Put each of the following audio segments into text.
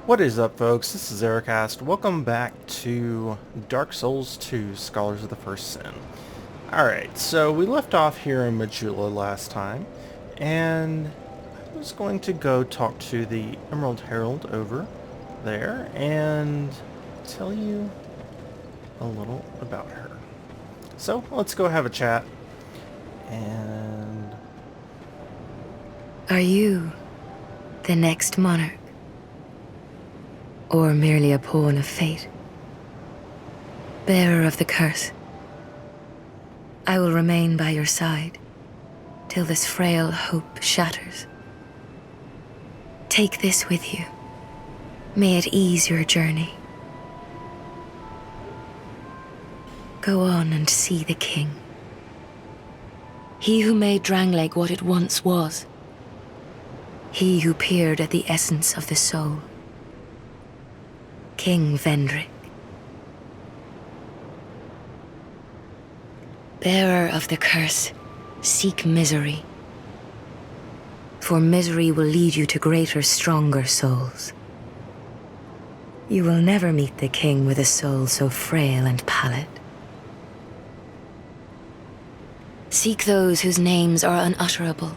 What is up, folks? This is Ericast. Welcome back to Dark Souls 2, Scholars of the First Sin. Alright, so we left off here in Majula last time, and I was going to go talk to the Emerald Herald over there and tell you a little about her. So, let's go have a chat, and... Are you the next monarch? Or merely a pawn of fate? Bearer of the curse, I will remain by your side till this frail hope shatters. Take this with you. May it ease your journey. Go on and see the king. He who made Drangleic what it once was. He who peered at the essence of the soul. King Vendrick. Bearer of the curse, seek misery. For misery will lead you to greater, stronger souls. You will never meet the king with a soul so frail and pallid. Seek those whose names are unutterable,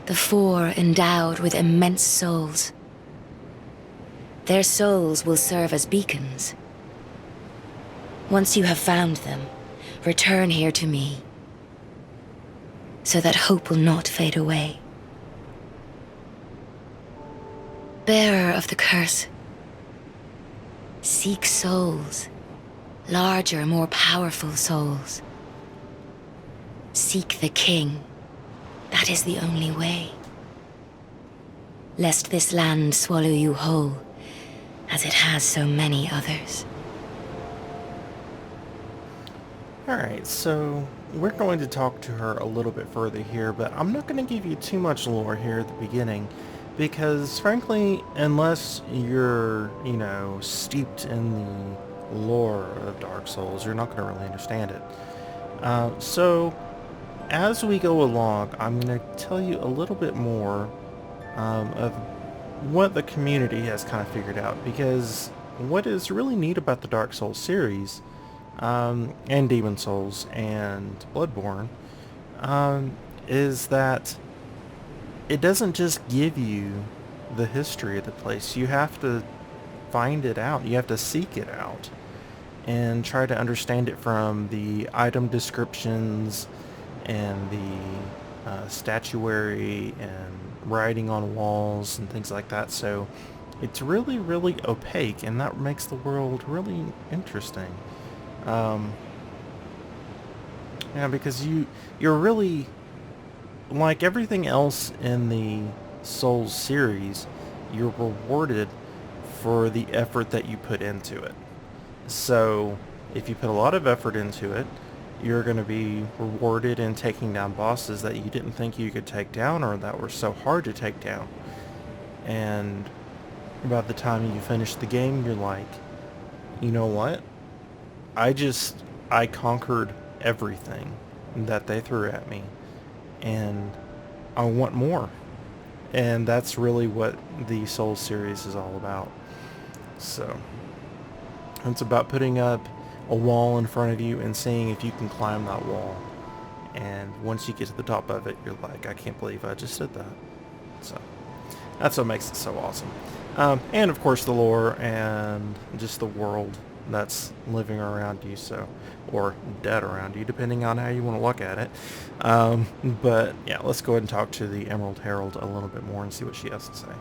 the four endowed with immense souls. Their souls will serve as beacons. Once you have found them, return here to me, so that hope will not fade away. Bearer of the curse, seek souls, larger, more powerful souls. Seek the king. That is the only way. Lest this land swallow you whole, as it has so many others. Alright, so we're going to talk to her a little bit further here, but I'm not going to give you too much lore here at the beginning, because frankly, unless you're, steeped in the lore of Dark Souls, you're not going to really understand it. So, as we go along, I'm going to tell you a little bit more of what the community has kind of figured out, because what is really neat about the Dark Souls series, and Demon Souls and Bloodborne, is that it doesn't just give you the history of the place. You have to find it out. You have to seek it out and try to understand it from the item descriptions and the statuary and writing on walls and things like that. So it's really, really opaque, and that makes the world really interesting. Yeah, because you're really, like everything else in the Souls series, you're rewarded for the effort that you put into it. So if you put a lot of effort into it, you're going to be rewarded in taking down bosses that you didn't think you could take down, or that were so hard to take down. And by the time you finish the game, you're like, you know what? I conquered everything that they threw at me, and I want more. And that's really what the Souls series is all about. So, it's about putting up a wall in front of you and seeing if you can climb that wall. And once you get to the top of it, you're like, I can't believe I just did that. So, that's what makes it so awesome. And of course the lore and just the world that's living around you, so, or dead around you, depending on how you want to look at it. But yeah, let's go ahead and talk to the Emerald Herald a little bit more and see what she has to say.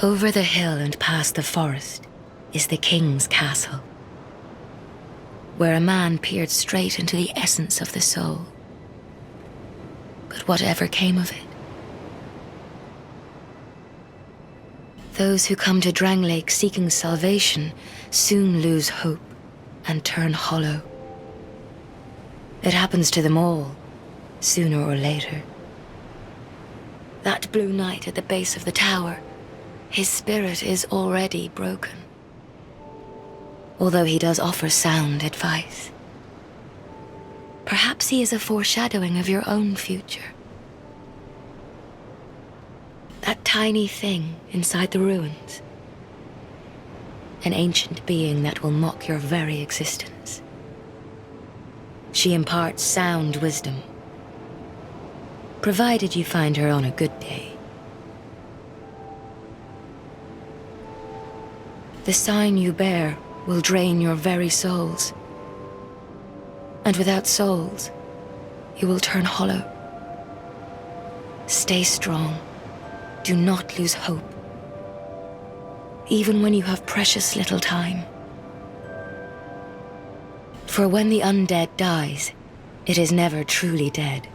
Over the hill and past the forest is the king's castle, where a man peered straight into the essence of the soul. But whatever came of it? Those who come to Drangleic seeking salvation soon lose hope and turn hollow. It happens to them all, sooner or later. That blue knight at the base of the tower, his spirit is already broken. Although he does offer sound advice. Perhaps he is a foreshadowing of your own future. That tiny thing inside the ruins, an ancient being that will mock your very existence. She imparts sound wisdom, provided you find her on a good day. The sign you bear will drain your very souls. And without souls, you will turn hollow. Stay strong. Do not lose hope. Even when you have precious little time. For when the undead dies, it is never truly dead,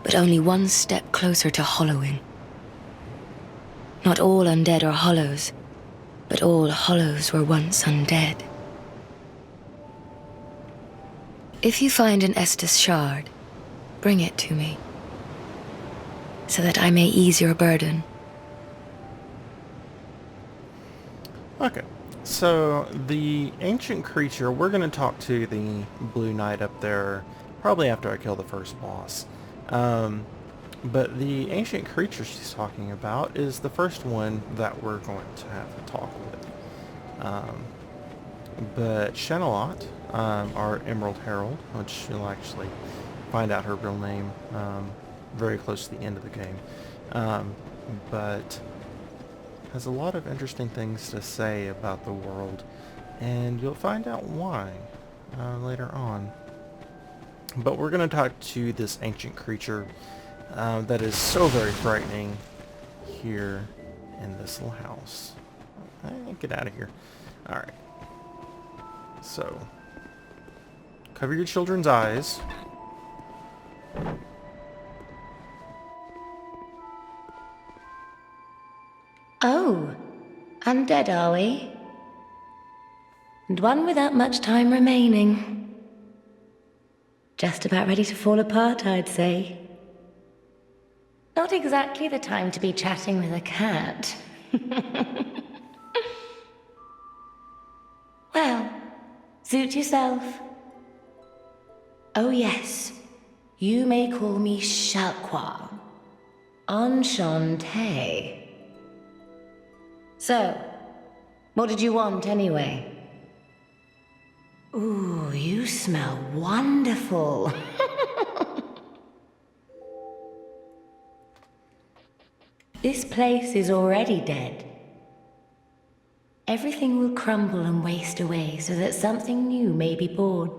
but only one step closer to hollowing. Not all undead are hollows, but all hollows were once undead. If you find an Estus shard, bring it to me, so that I may ease your burden. Okay, so the ancient creature, we're going to talk to the Blue Knight up there probably after I kill the first boss. But the ancient creature she's talking about is the first one that we're going to have to talk with. But Shenalot, our Emerald Herald, which you'll actually find out her real name very close to the end of the game, but has a lot of interesting things to say about the world, and you'll find out why later on. But we're going to talk to this ancient creature that is so very frightening here in this little house. Hey, get out of here. Alright. So, cover your children's eyes. Oh, undead are we? And one without much time remaining. Just about ready to fall apart, I'd say. Not exactly the time to be chatting with a cat. Well, suit yourself. Oh yes, you may call me Shalqua. Enchanté. So, what did you want anyway? Ooh, you smell wonderful. This place is already dead. Everything will crumble and waste away so that something new may be born.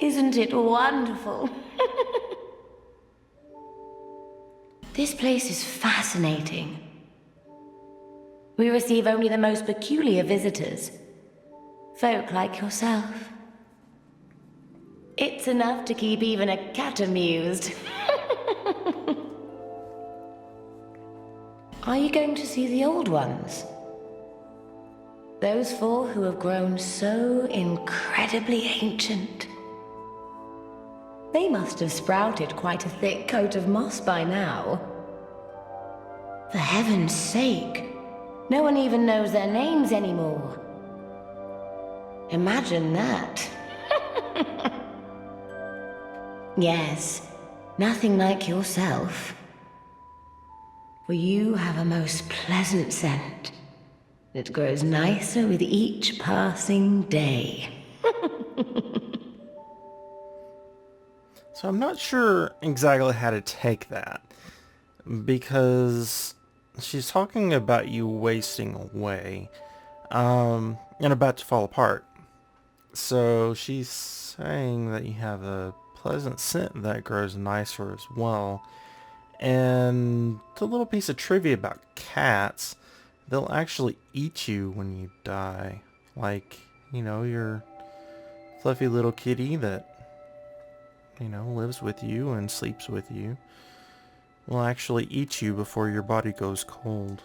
Isn't it wonderful? This place is fascinating. We receive only the most peculiar visitors. Folk like yourself. It's enough to keep even a cat amused. Are you going to see the old ones? Those four who have grown so incredibly ancient. They must have sprouted quite a thick coat of moss by now. For heaven's sake, no one even knows their names anymore. Imagine that. Yes, nothing like yourself. For you have a most pleasant scent. It grows nicer with each passing day. So I'm not sure exactly how to take that, because she's talking about you wasting away, and about to fall apart. So she's saying that you have a pleasant scent that grows nicer as well. And a little piece of trivia about cats, they'll actually eat you when you die. Like, you know, your fluffy little kitty that, you know, lives with you and sleeps with you will actually eat you before your body goes cold.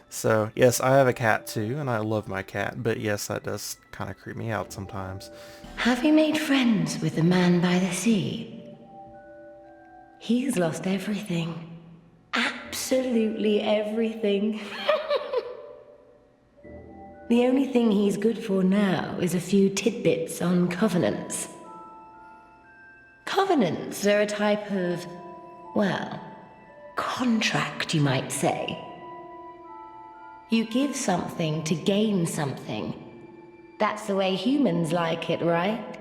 So, yes, I have a cat too, and I love my cat, but yes, that does kind of creep me out sometimes. Have you made friends with the man by the sea? He's lost everything. Absolutely everything. The only thing he's good for now is a few tidbits on covenants. Covenants are a type of, well, contract, you might say. You give something to gain something. That's the way humans like it, right?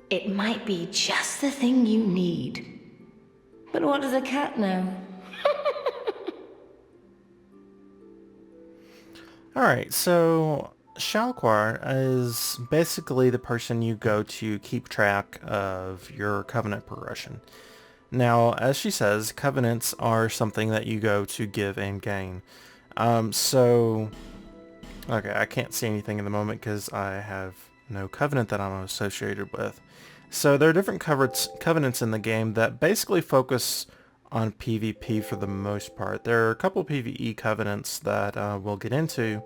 It might be just the thing you need. But what does a cat know? Alright, so Shalquar is basically the person you go to keep track of your covenant progression. Now, as she says, covenants are something that you go to give and gain. Okay, I can't see anything in the moment because I have no covenant that I'm associated with. So there are different covenants in the game that basically focus on PvP for the most part. There are a couple PvE covenants that we'll get into,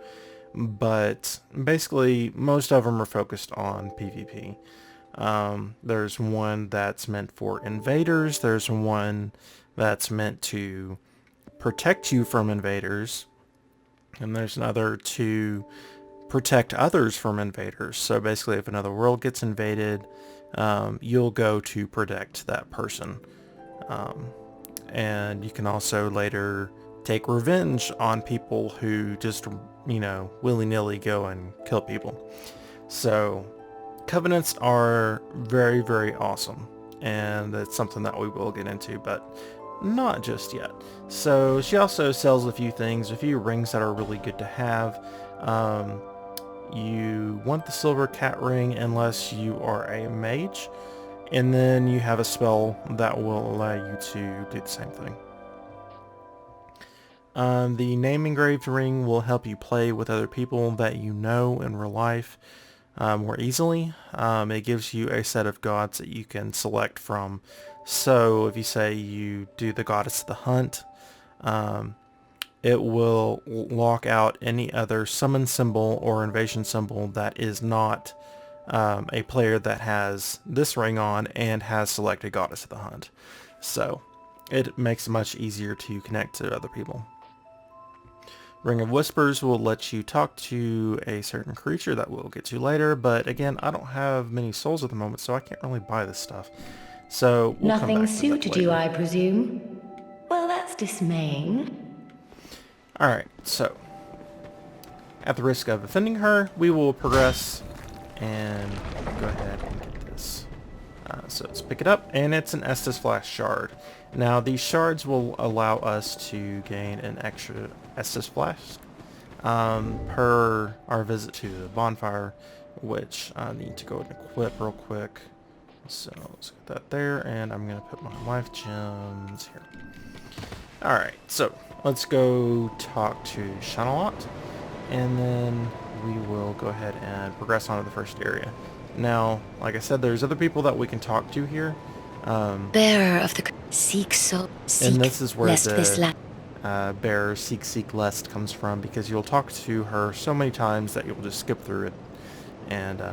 but basically most of them are focused on PvP. There's one that's meant for invaders. There's one that's meant to protect you from invaders. And there's another to protect others from invaders. So basically if another world gets invaded, you'll go to protect that person. And you can also later take revenge on people who just, willy-nilly go and kill people. So covenants are very, very awesome, and it's something that we will get into, but not just yet. So she also sells a few things, a few rings that are really good to have. You want the silver cat ring unless you are a mage, and then you have a spell that will allow you to do the same thing. The name engraved ring will help you play with other people that you know in real life more easily. It gives you a set of gods that you can select from. So if you say you do the Goddess of the Hunt, it will lock out any other summon symbol or invasion symbol that is not a player that has this ring on and has selected Goddess of the Hunt. So it makes it much easier to connect to other people. Ring of Whispers will let you talk to a certain creature that we'll get to later, but again, I don't have many souls at the moment, so I can't really buy this stuff. So we'll come Nothing back to that suited later. you, I presume? Well, that's dismaying. Alright, so at the risk of offending her, we will progress and go ahead and get this. So let's pick it up, and it's an Estus Flask shard. Now these shards will allow us to gain an extra Estus Flask per our visit to the bonfire, which I need to go and equip real quick. So let's get that there, and I'm going to put my life gems here. Alright, so let's go talk to Shanalot, and then we will go ahead and progress on to the first area. Now, like I said, there's other people that we can talk to here. Bearer of the seek so seek. And this is where lest this bearer seek lest comes from, because you'll talk to her so many times that you'll just skip through it. And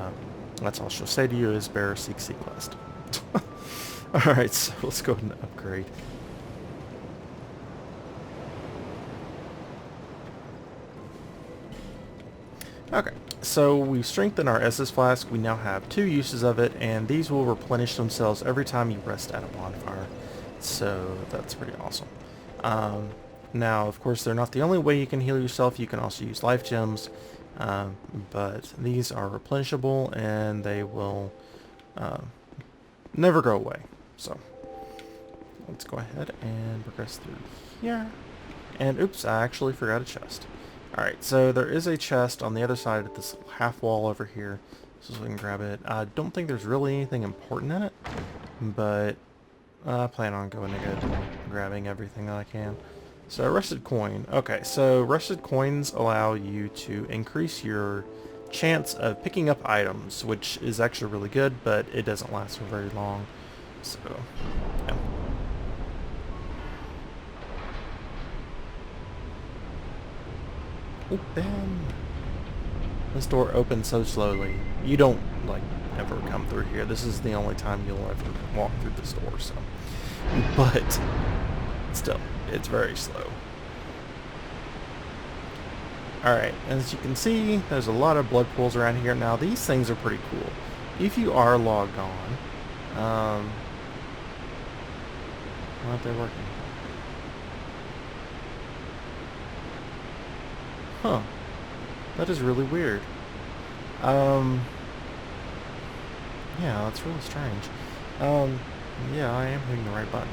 that's all she'll say to you is bearer seek lest. Alright, so let's go ahead and upgrade. Okay, so we've strengthened our Estus Flask. We now have 2 uses of it, and these will replenish themselves every time you rest at a bonfire. So that's pretty awesome. Now, of course, they're not the only way you can heal yourself. You can also use life gems, but these are replenishable, and they will never go away. So let's go ahead and progress through here. And oops, I actually forgot a chest. Alright, so there is a chest on the other side of this half wall over here, so we can grab it. I don't think there's really anything important in it, but I plan on going ahead and grabbing everything that I can. So rusted coin. Okay, so rusted coins allow you to increase your chance of picking up items, which is actually really good, but it doesn't last for very long. So, yeah. Open. This door opens so slowly. You don't, ever come through here. This is the only time you'll ever walk through this door, so. But, still, it's very slow. Alright, as you can see, there's a lot of blood pools around here. Now, these things are pretty cool. If you are logged on, why aren't they working? Huh. That is really weird. Um, yeah, that's really strange. Um, yeah, I am hitting the right button.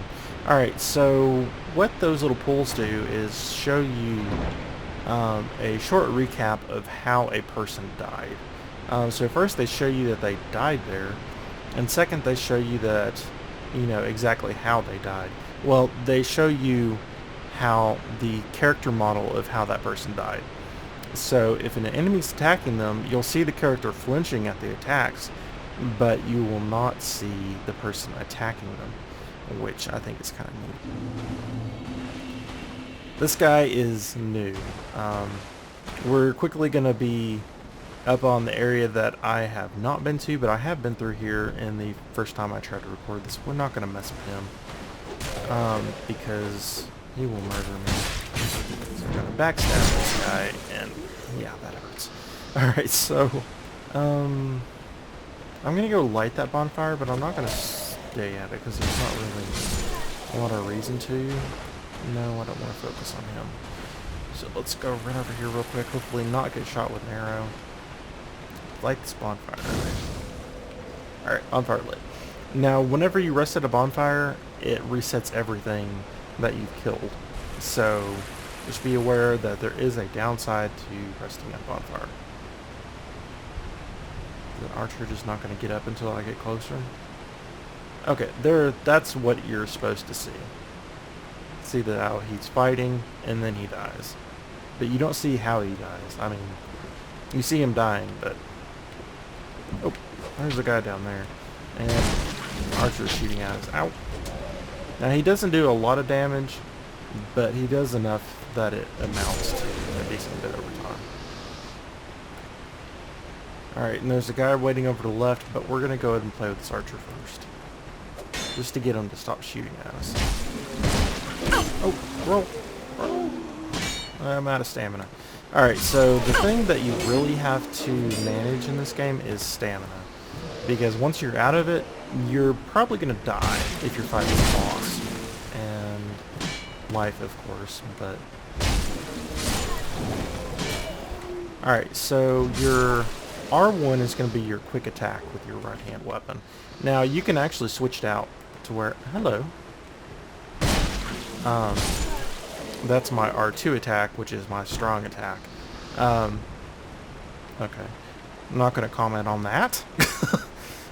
Alright, so what those little pools do is show you a short recap of how a person died. So first they show you that they died there, and second they show you that, you know, exactly how they died. Well, they show you how the character model of how that person died. So if an enemy's attacking them, you'll see the character flinching at the attacks, but you will not see the person attacking them, which I think is kind of neat. This guy is new. We're quickly going to be up on the area that I have not been to, but I have been through here in the first time I tried to record this. We're not going to mess with him, because he will murder me. So we're going to backstab this guy, and yeah, that hurts. Alright, so, I'm going to go light that bonfire, but I'm not going to stay at it, because there's not really a lot of reason to. No, I don't want to focus on him. So let's go run over here real quick, hopefully not get shot with an arrow. Light this bonfire. Alright, bonfire lit. Now, whenever you rest at a bonfire, it resets everything that you've killed. So, just be aware that there is a downside to resting at bonfire. The archer just not going to get up until I get closer. Okay, that's what you're supposed to see. See that how he's fighting, and then he dies. But you don't see how he dies. I mean, you see him dying, but... Oh, there's a guy down there. And archer's shooting at us. Ow! Now, he doesn't do a lot of damage, but he does enough that it amounts to a decent bit over time. Alright, and there's a guy waiting over to the left, but we're going to go ahead and play with this archer first. Just to get him to stop shooting at us. Oh, roll. I'm out of stamina. Alright, so the thing that you really have to manage in this game is stamina. Because once you're out of it, you're probably going to die if you're fighting a boss. And life, of course, but... Alright, so your R1 is going to be your quick attack with your right-hand weapon. Now, you can actually switch it out to where... Hello. That's my R2 attack, which is my strong attack. Okay. I'm not going to comment on that.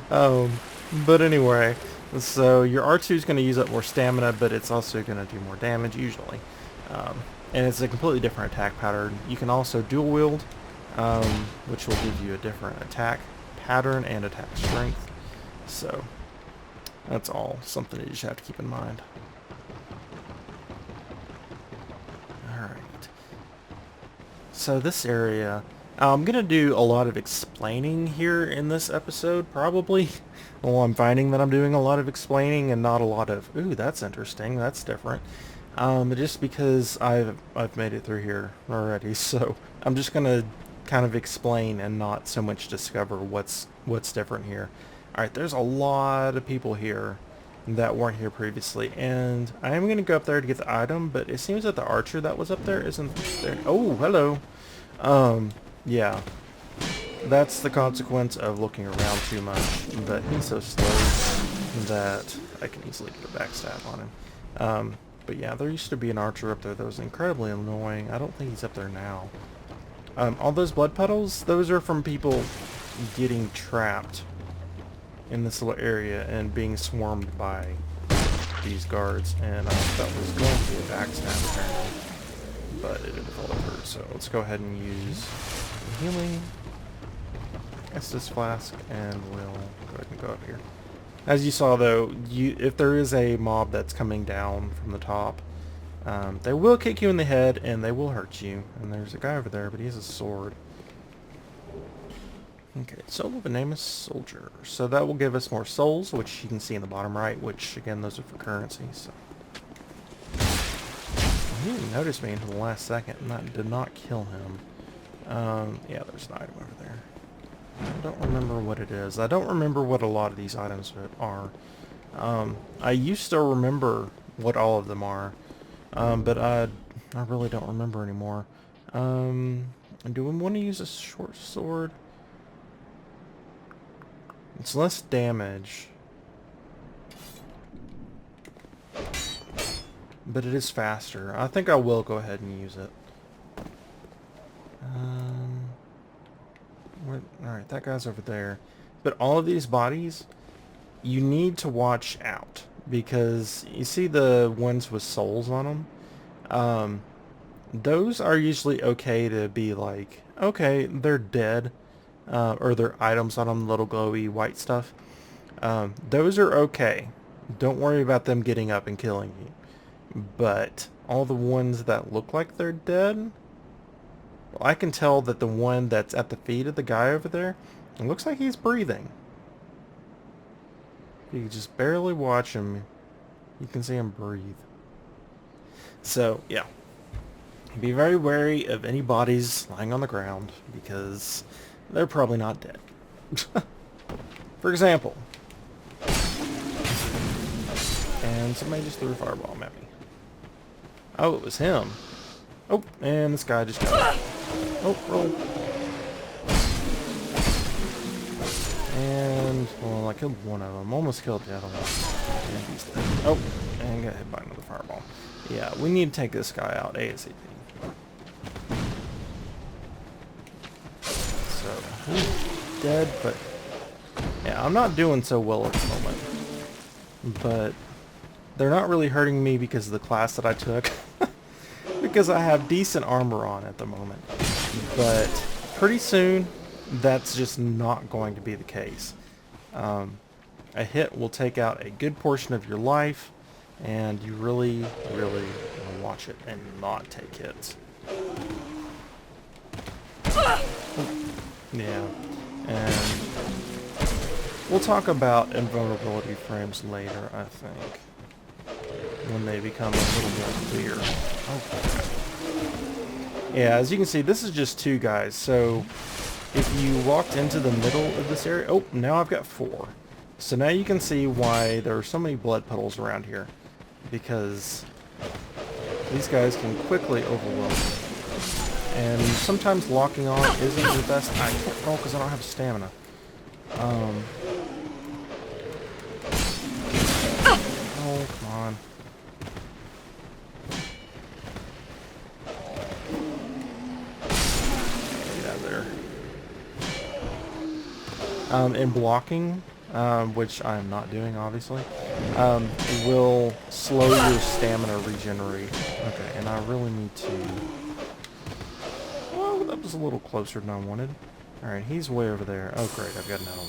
But anyway, so your R2 is going to use up more stamina, but it's also going to do more damage, usually. And it's a completely different attack pattern. You can also dual wield, which will give you a different attack pattern and attack strength. So, that's all something that you just have to keep in mind. Alright. So this area, I'm going to do a lot of explaining here in this episode, probably. Well, I'm finding that I'm doing a lot of explaining and not a lot of, ooh, that's interesting, that's different. Just because I've made it through here already, so I'm just going to kind of explain and not so much discover what's different here. Alright, there's a lot of people here that weren't here previously, and I am going to go up there to get the item, but it seems that the archer that was up there isn't there. Oh, hello. Yeah. That's the consequence of looking around too much, but he's so slow that I can easily get a backstab on him. But yeah, there used to be an archer up there that was incredibly annoying. I don't think he's up there now. All those blood puddles, those are from people getting trapped in this little area and being swarmed by these guards, and that was going to be a backstab apparently, but it didn't fall over. So let's go ahead and use healing Estus flask, and we'll go ahead and go up here. As you saw though, if there is a mob that's coming down from the top, they will kick you in the head and they will hurt you. And there's a guy over there, but he has a sword. Okay, Soul of a Nameless Soldier. So that will give us more souls, which you can see in the bottom right, which again, those are for currency. So he didn't notice me until the last second, and that did not kill him. Yeah, there's an item over there. I don't remember what it is. I don't remember what a lot of these items are. I used to remember what all of them are, but I really don't remember anymore. Do we want to use a short sword? It's less damage. But it is faster. I think I will go ahead and use it. Alright, that guy's over there. But all of these bodies, you need to watch out. Because you see the ones with souls on them? Those are usually okay to be like, okay, they're dead. Or their items on them, little glowy white stuff. Those are okay. Don't worry about them getting up and killing you. But all the ones that look like they're dead, well, I can tell that the one that's at the feet of the guy over there, it looks like he's breathing. You can just barely watch him. You can see him breathe. So, yeah. Be very wary of any bodies lying on the ground, because they're probably not dead. For example. And somebody just threw a fireball at me. Oh, it was him. Oh, and this guy just got it. Oh, roll. And, well, I killed one of them. Almost killed the other one. And he's dead. Oh, and got hit by another fireball. Yeah, we need to take this guy out ASAP. So, he's dead, but yeah, I'm not doing so well at the moment. But they're not really hurting me because of the class that I took. Because I have decent armor on at the moment. But pretty soon, that's just not going to be the case. A hit will take out a good portion of your life, and you really, really want to watch it and not take hits. Yeah, and we'll talk about invulnerability frames later, I think, when they become a little more clear. Okay. Yeah, as you can see, this is just two guys, so if you walked into the middle of this area... Oh, now I've got four. So now you can see why there are so many blood puddles around here, because these guys can quickly overwhelm you. And sometimes locking on isn't the best. I can't roll because I don't have stamina. Oh, come on. Get out of there. In blocking, which I'm not doing, obviously, will slow your stamina regenerate. Okay, and I really need to... Well, that was a little closer than I wanted. Alright, he's way over there. Oh, great, I've got another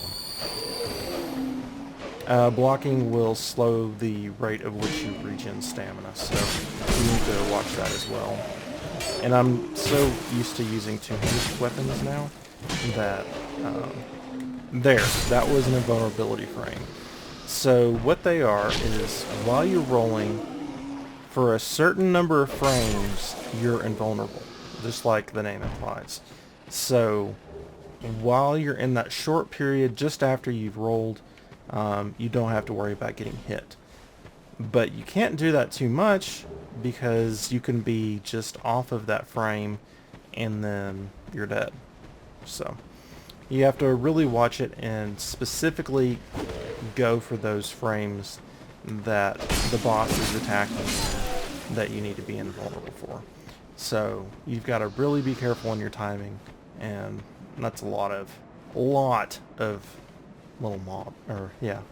one. Blocking will slow the rate of which you regen stamina, so you need to watch that as well. And I'm so used to using two-handed weapons now that... that was an invulnerability frame. So what they are is, while you're rolling, for a certain number of frames, you're invulnerable. Just like the name implies. So, while you're in that short period just after you've rolled, you don't have to worry about getting hit. But you can't do that too much, because you can be just off of that frame, and then you're dead. So, you have to really watch it, and specifically go for those frames that the boss is attacking that you need to be invulnerable for. So you've got to really be careful in your timing, and that's a lot of little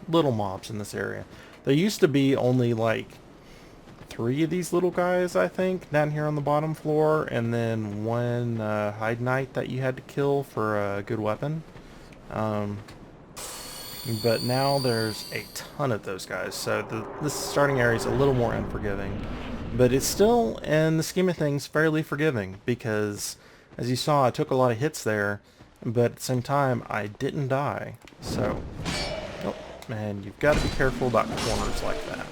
little mobs in this area. There used to be only like 3 of these little guys, I think, down here on the bottom floor, and then one Hide Knight that you had to kill for a good weapon. But now there's a ton of those guys, so this starting area is a little more unforgiving. But it's still, in the scheme of things, fairly forgiving, because, as you saw, I took a lot of hits there, but at the same time, I didn't die. So, oh, man, you've got to be careful about corners like that.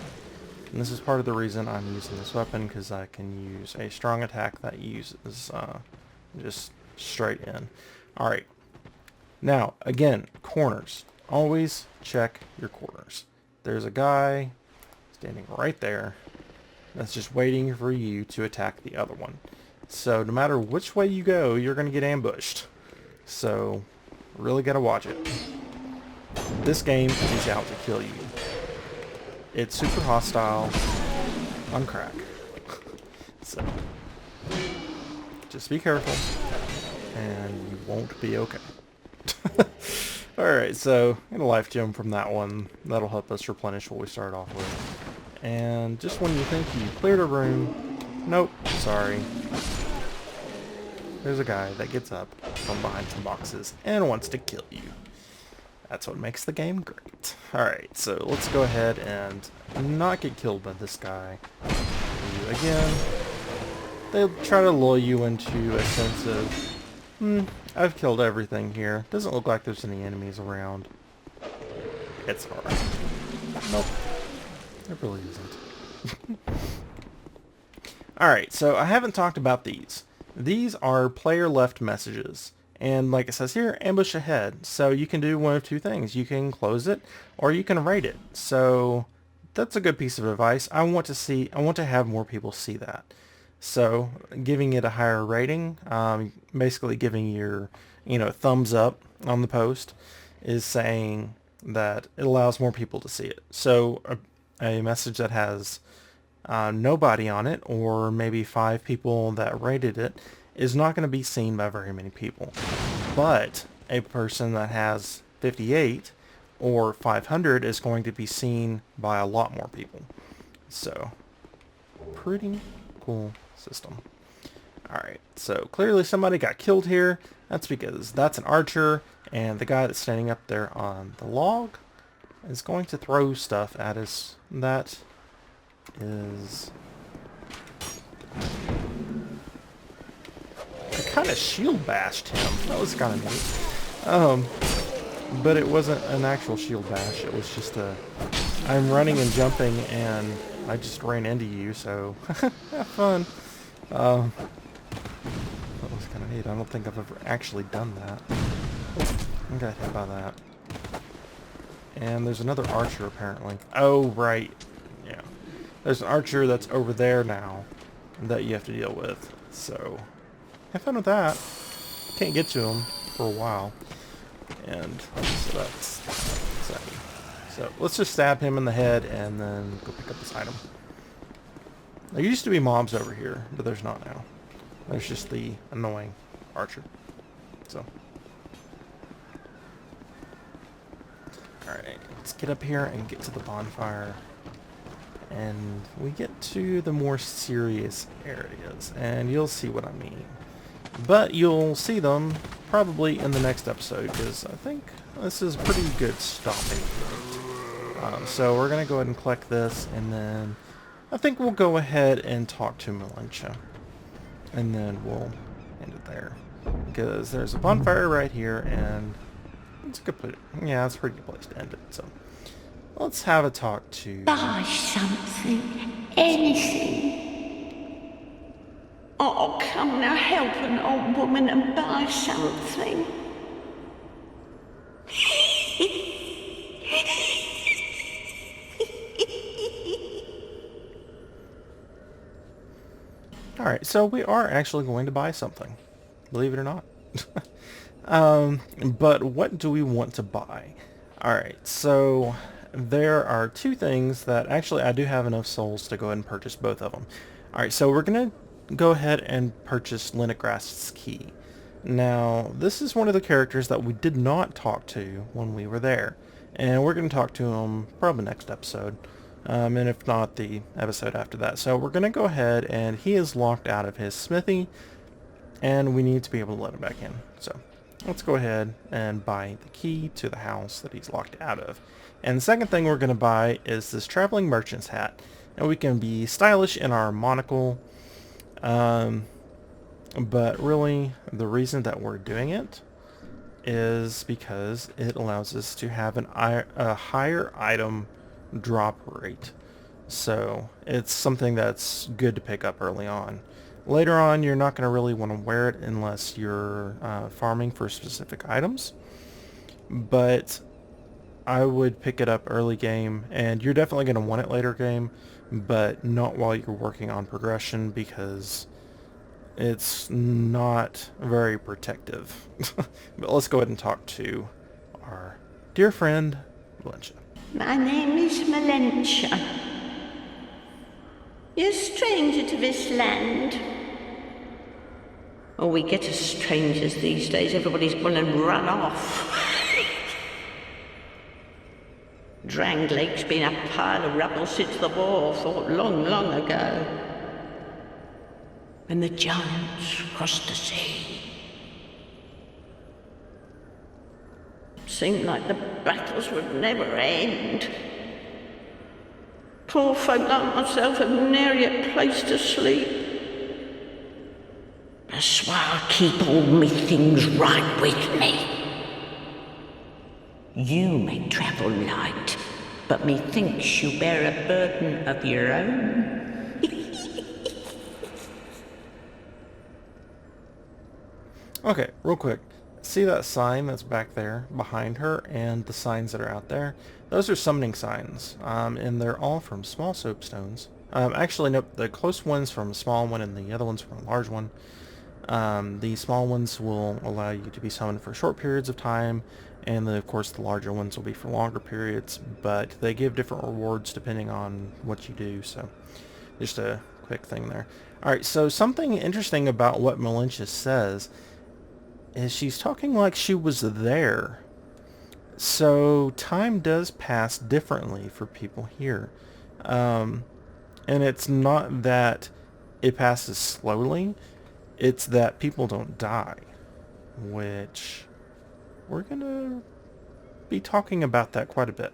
And this is part of the reason I'm using this weapon, because I can use a strong attack that uses just straight in. Alright. Now, again, corners. Always check your corners. There's a guy standing right there that's just waiting for you to attack the other one. So no matter which way you go, you're going to get ambushed. So really got to watch it. This game is out to kill you. It's super hostile on crack. So just be careful and you won't be okay. Alright, so get a life gem from that one. That'll help us replenish what we started off with. And just when you think you cleared a room, nope, sorry. There's a guy that gets up from behind some boxes and wants to kill you. That's what makes the game great. Alright, so let's go ahead and not get killed by this guy. Again, they try to lull you into a sense of, I've killed everything here. Doesn't look like there's any enemies around. It's hard. Nope. It really isn't. Alright, so I haven't talked about these. These are player left messages. And like it says here, ambush ahead. So you can do one of two things. You can close it or you can raid it. So that's a good piece of advice. I want to have more people see that. So giving it a higher rating, basically giving your, thumbs up on the post is saying that it allows more people to see it. So a message that has nobody on it, or maybe 5 people that rated it, is not going to be seen by very many people. But a person that has 58 or 500 is going to be seen by a lot more people. So, pretty cool system. Alright, so clearly somebody got killed here. That's because that's an archer, and the guy that's standing up there on the log is going to throw stuff at us. That is... I kind of shield bashed him. That was kind of neat. But it wasn't an actual shield bash. It was just a... I'm running and jumping, and I just ran into you, so... have fun. That was kind of neat. I don't think I've ever actually done that. I got hit by that. And there's another archer, apparently. Oh, right. Yeah. There's an archer that's over there now that you have to deal with. So, have fun with that. Can't get to him for a while. And so that's exciting. So, let's just stab him in the head and then go pick up this item. There used to be mobs over here, but there's not now. There's just the annoying archer. So. Alright, let's get up here and get to the bonfire. And we get to the more serious areas, and you'll see what I mean. But you'll see them probably in the next episode, because I think this is a pretty good stopping point. So we're going to go ahead and collect this, and then I think we'll go ahead and talk to Melentia. And then we'll end it there. Because there's a bonfire right here, and it's a good place. Yeah, it's a pretty good place to end it. So let's have a talk to... Buy something. Anything. Oh, come now, help an old woman and buy something. Alright, so we are actually going to buy something. Believe it or not. But what do we want to buy? Alright, so there are 2 things that actually I do have enough souls to go ahead and purchase both of them. Alright, so we're going to go ahead and purchase Lennegrast's key. Now, this is one of the characters that we did not talk to when we were there. And we're going to talk to him probably next episode. And if not, the episode after that. So we're going to go ahead, and he is locked out of his smithy, and we need to be able to let him back in. So let's go ahead and buy the key to the house that he's locked out of. And the second thing we're going to buy is this traveling merchant's hat. And we can be stylish in our monocle, but really the reason that we're doing it is because it allows us to have a higher item drop rate. So it's something that's good to pick up early on. Later on, you're not going to really want to wear it unless you're farming for specific items. But I would pick it up early game, and you're definitely going to want it later game, but not while you're working on progression, because it's not very protective. But let's go ahead and talk to our dear friend, Valencia. My name is Malentia. You're a stranger to this land. Oh, we get as strangers these days. Everybody's gone and run off. Dranglake's been a pile of rubble since the war fought long, long ago. And the giants crossed the sea. Seemed like the battles would never end. Poor folk like myself have nary a place to sleep. That's why I keep all me things right with me. You may travel light, but methinks you bear a burden of your own. Okay, real quick. See that sign that's back there behind her and the signs that are out there? Those are summoning signs, and they're all from small soapstones. Actually, nope, the close one's from a small one and the other one's from a large one. The small ones will allow you to be summoned for short periods of time, and of course the larger ones will be for longer periods, but they give different rewards depending on what you do, so just a quick thing there. Alright, so something interesting about what Malentia says is she's talking like she was there. So time does pass differently for people here. And it's not that it passes slowly, it's that people don't die, which we're gonna be talking about that quite a bit.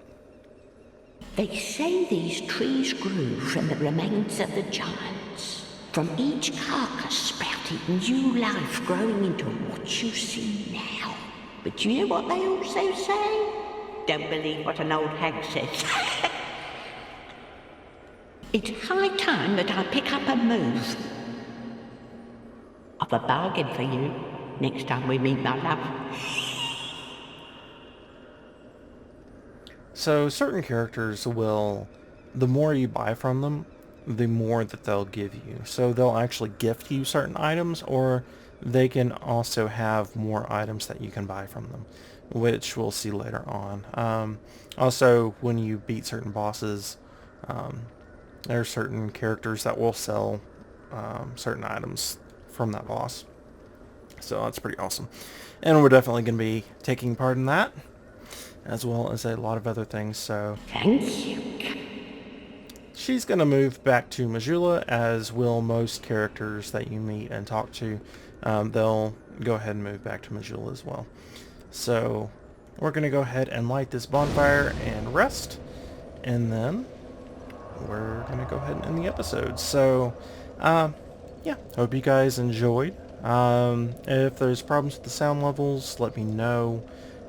They say these trees grew from the remains of the giants. From each carcass sprouted new life growing into what you see now. But you know what they also say? Don't believe what an old hag says. It's high time that I pick up a move. I've a bargain for you next time we meet, my love. So certain characters will, the more you buy from them, the more that they'll give you. So they'll actually gift you certain items, or they can also have more items that you can buy from them, which we'll see later on. Also, when you beat certain bosses, there are certain characters that will sell certain items from that boss. So that's pretty awesome. And we're definitely going to be taking part in that, as well as a lot of other things. So Thank you. she's going to move back to Majula, as will most characters that you meet and talk to. They'll go ahead and move back to Majula as well. So we're going to go ahead and light this bonfire and rest, and then we're going to go ahead and end the episode. So yeah, hope you guys enjoyed. If there's problems with the sound levels, let me know.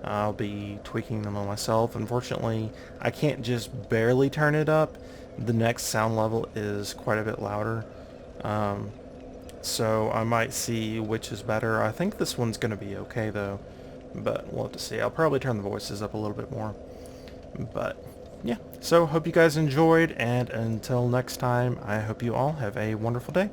I'll be tweaking them on myself. Unfortunately, I can't just barely turn it up. The next sound level is quite a bit louder. So I might see which is better. I think this one's going to be okay though, but we'll have to see. I'll probably turn the voices up a little bit more. But yeah, so hope you guys enjoyed, and until next time, I hope you all have a wonderful day.